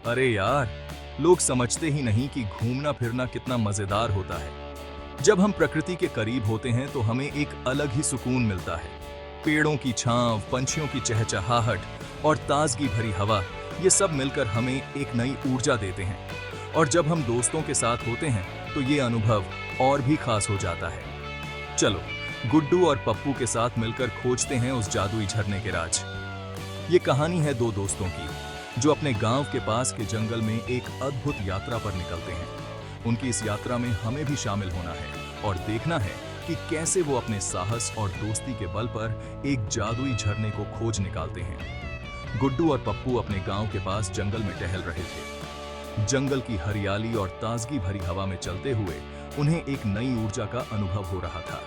अरे यार, लोग समझते ही नहीं कि घूमना फिरना कितना मजेदार होता है। जब हम प्रकृति के करीब होते हैं तो हमें एक अलग ही सुकून मिलता है। पेड़ों की छांव, पंछियों की चहचहाहट और ताजगी भरी हवा, ये सब मिलकर हमें एक नई ऊर्जा देते हैं। और जब हम दोस्तों के साथ होते हैं तो ये अनुभव और भी खास हो जाता है। चलो, गुड्डू और पप्पू के साथ मिलकर खोजते हैं उस जादुई झरने के राज। ये कहानी है दो दोस्तों की जो अपने गांव के पास के जंगल में एक अद्भुत यात्रा पर निकलते हैं। उनकी इस यात्रा में हमें भी शामिल होना है और देखना है कि कैसे वो अपने साहस और दोस्ती के बल पर एक जादुई झरने को खोज निकालते हैं। गुड्डू और पप्पू अपने गांव के पास जंगल में टहल रहे थे। जंगल की हरियाली और ताजगी भरी हवा में चलते हुए उन्हें एक नई ऊर्जा का अनुभव हो रहा था।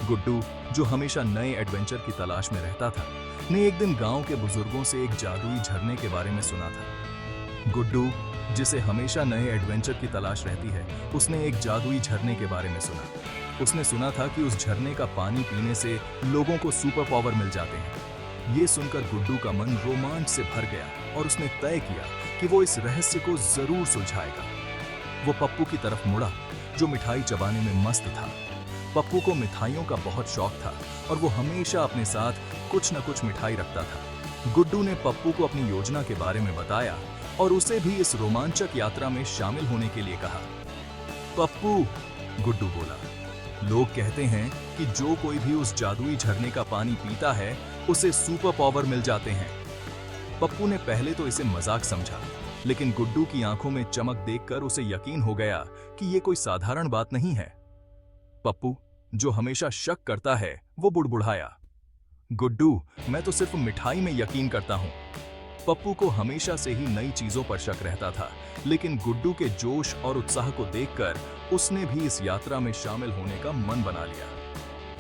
गुड्डू, जो हमेशा नए एडवेंचर की तलाश में रहता था, ने एक दिन गांव के बुजुर्गों से एक जादुई झरने के बारे में सुना था। गुड्डू, जिसे हमेशा नए एडवेंचर की तलाश रहती है, उसने एक जादुई झरने के बारे में सुना। उसने सुना था कि उस झरने का पानी पीने से लोगों को सुपर पावर मिल जाते हैं। ये सुनकर गुड्डू का मन रोमांच से भर गया और उसने तय किया कि वो इस रहस्य को जरूर सुलझाएगा। वो पप्पू की तरफ मुड़ा, जो मिठाई चबाने में मस्त था। पप्पू को मिठाइयों का बहुत शौक था और वो हमेशा अपने साथ कुछ न कुछ मिठाई रखता था। गुड्डू ने पप्पू को अपनी योजना के बारे में बताया और उसे भी इस रोमांचक यात्रा में शामिल होने के लिए कहा। पप्पू, गुड्डू बोला, लोग कहते हैं कि जो कोई भी उस जादुई झरने का पानी पीता है उसे सुपर पावर मिल जाते हैं। पप्पू ने पहले तो इसे मजाक समझा, लेकिन गुड्डू की आंखों में चमक देखकर उसे यकीन हो गया कि ये कोई साधारण बात नहीं है। पप्पू, जो हमेशा शक करता है, वो बुड़बुड़ाया, गुड्डू, मैं तो सिर्फ मिठाई में यकीन करता हूं। पप्पू को हमेशा से ही नई चीजों पर शक रहता था, लेकिन गुड्डू के जोश और उत्साह को देखकर उसने भी इस यात्रा में शामिल होने का मन बना लिया।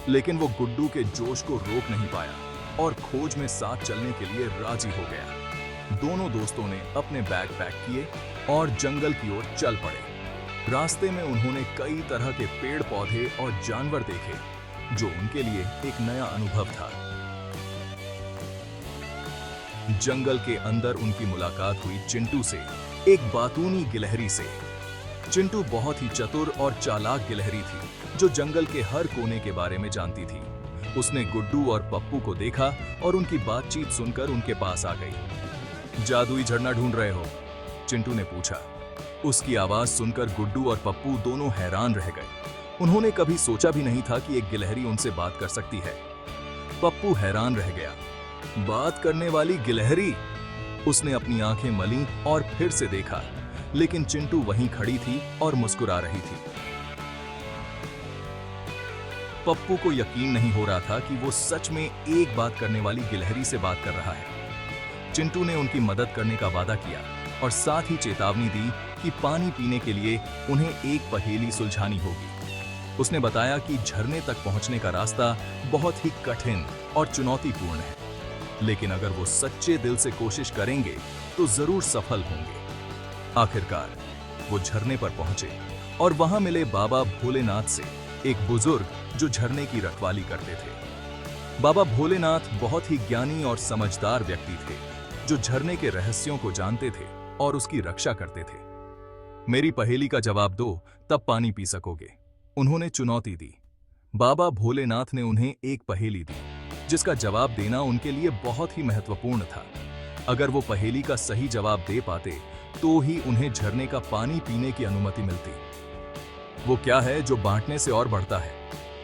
लेकिन वो गुड्डू के जोश को रोक नहीं पाया और खोज में साथ चलने के लिए राजी हो गया। दोनों दोस्तों ने अपने बैग पैक किए और जंगल की ओर चल पड़े। रास्ते में उन्होंने कई तरह के पेड़ पौधे और जानवर देखे, जो उनके लिए एक नया अनुभव था। जंगल के अंदर उनकी मुलाकात हुई चिंटू से, एक बातूनी गिलहरी से। चिंटू बहुत ही चतुर और चालाक गिलहरी थी, जो जंगल के हर कोने के बारे में जानती थी। उसने गुड्डू और पप्पू को देखा और उनकी बातचीत सुनकर उनके पास आ गई। जादुई झरना ढूंढ रहे हो? चिंटू ने पूछा। उसकी आवाज सुनकर गुड्डू और पप्पू दोनों हैरान रह गए। उन्होंने कभी सोचा भी नहीं था कि एक गिलहरी उनसे बात कर सकती है। पप्पू हैरान रह गया। बात करने वाली गिलहरी? उसने अपनी आंखें मलीं और फिर से देखा, लेकिन चिंटू वहीं खड़ी थी और मुस्कुरा रही थी। पप्पू को यकीन नहीं हो रहा था कि वो सच में एक बात करने वाली गिलहरी से बात कर रहा है। चिंटू ने उनकी मदद करने का वादा किया और साथ ही चेतावनी दी कि पानी पीने के लिए उन्हें एक पहेली सुलझानी होगी। उसने बताया कि झरने तक पहुंचने का रास्ता बहुत ही कठिन और चुनौतीपूर्ण है, लेकिन अगर वो सच्चे दिल से कोशिश करेंगे तो जरूर सफल होंगे। आखिरकार वो झरने पर पहुंचे और वहां मिले बाबा भोलेनाथ से, एक बुजुर्ग जो झरने की रखवाली करते थे। बाबा भोलेनाथ बहुत ही ज्ञानी और समझदार व्यक्ति थे, जो झरने के रहस्यों को जानते थे और उसकी रक्षा करते थे। मेरी पहेली का जवाब दो, तब पानी पी सकोगे, उन्होंने चुनौती दी। बाबा भोलेनाथ ने उन्हें एक पहेली दी, जिसका जवाब देना उनके लिए बहुत ही महत्वपूर्ण था। अगर वो पहेली का सही जवाब दे पाते तो ही उन्हें झरने का पानी पीने की अनुमति मिलती। वो क्या है जो बांटने से और बढ़ता है?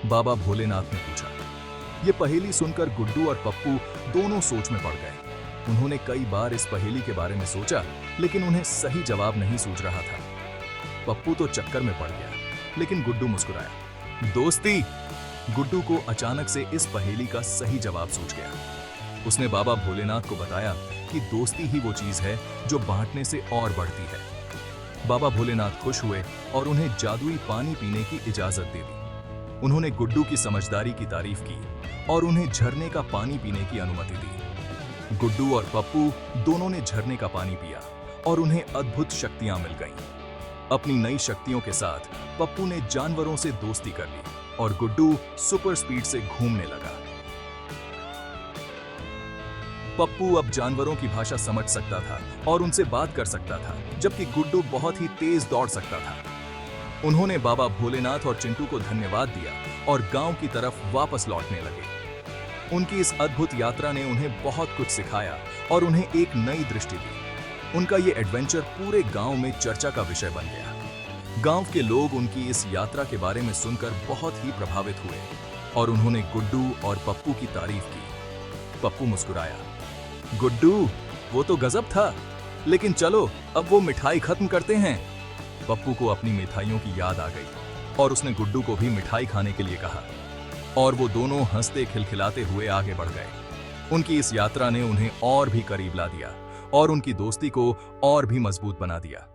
बाबा भोलेनाथ ने पूछा। ये पहेली सुनकर गुड्डू और पप्पू दोनों सोच में पड़ गए। उन्होंने कई बार इस पहेली के बारे में सोचा, लेकिन उन्हें सही जवाब नहीं सूझ रहा था। पप्पू तो चक्कर में पड़ गया, लेकिन गुड्डू मुस्कुराया। दोस्ती! गुड्डू को अचानक से इस पहेली का सही जवाब सूझ गया। उसने बाबा भोलेनाथ को बताया कि दोस्ती ही वो चीज है जो बांटने से और बढ़ती है। बाबा भोलेनाथ खुश हुए और उन्हें जादुई पानी पीने की इजाजत दे दी। उन्होंने गुड्डू की समझदारी की तारीफ की और उन्हें झरने का पानी पीने की अनुमति दी। गुड्डू और पप्पू दोनों ने झरने का पानी पिया और उन्हें अद्भुत शक्तियां मिल गईं। अपनी नई शक्तियों के साथ पप्पू ने जानवरों से दोस्ती कर ली और गुड्डू सुपर स्पीड से घूमने लगा। पप्पू अब जानवरों की भाषा समझ सकता था और उनसे बात कर सकता था, जबकि गुड्डू बहुत ही तेज दौड़ सकता था। उन्होंने बाबा भोलेनाथ और चिंटू को धन्यवाद दिया और गांव की तरफ वापस लौटने लगे। उनकी इस अद्भुत यात्रा ने उन्हें बहुत कुछ सिखाया और उन्हें एक नई दृष्टि दी। उनका ये एडवेंचर पूरे गांव में चर्चा का विषय बन गया। गांव के लोग उनकी इस यात्रा के बारे में सुनकर बहुत ही प्रभावित हुए और उन्होंने गुड्डू और पप्पू की तारीफ की। पप्पू मुस्कुराया, गुड्डू वो तो गजब था, लेकिन चलो अब वो मिठाई खत्म करते हैं। पप्पू को अपनी मिठाइयों की याद आ गई और उसने गुड्डू को भी मिठाई खाने के लिए कहा और वो दोनों हंसते खिलखिलाते हुए आगे बढ़ गए। उनकी इस यात्रा ने उन्हें और भी करीब ला दिया और उनकी दोस्ती को और भी मजबूत बना दिया।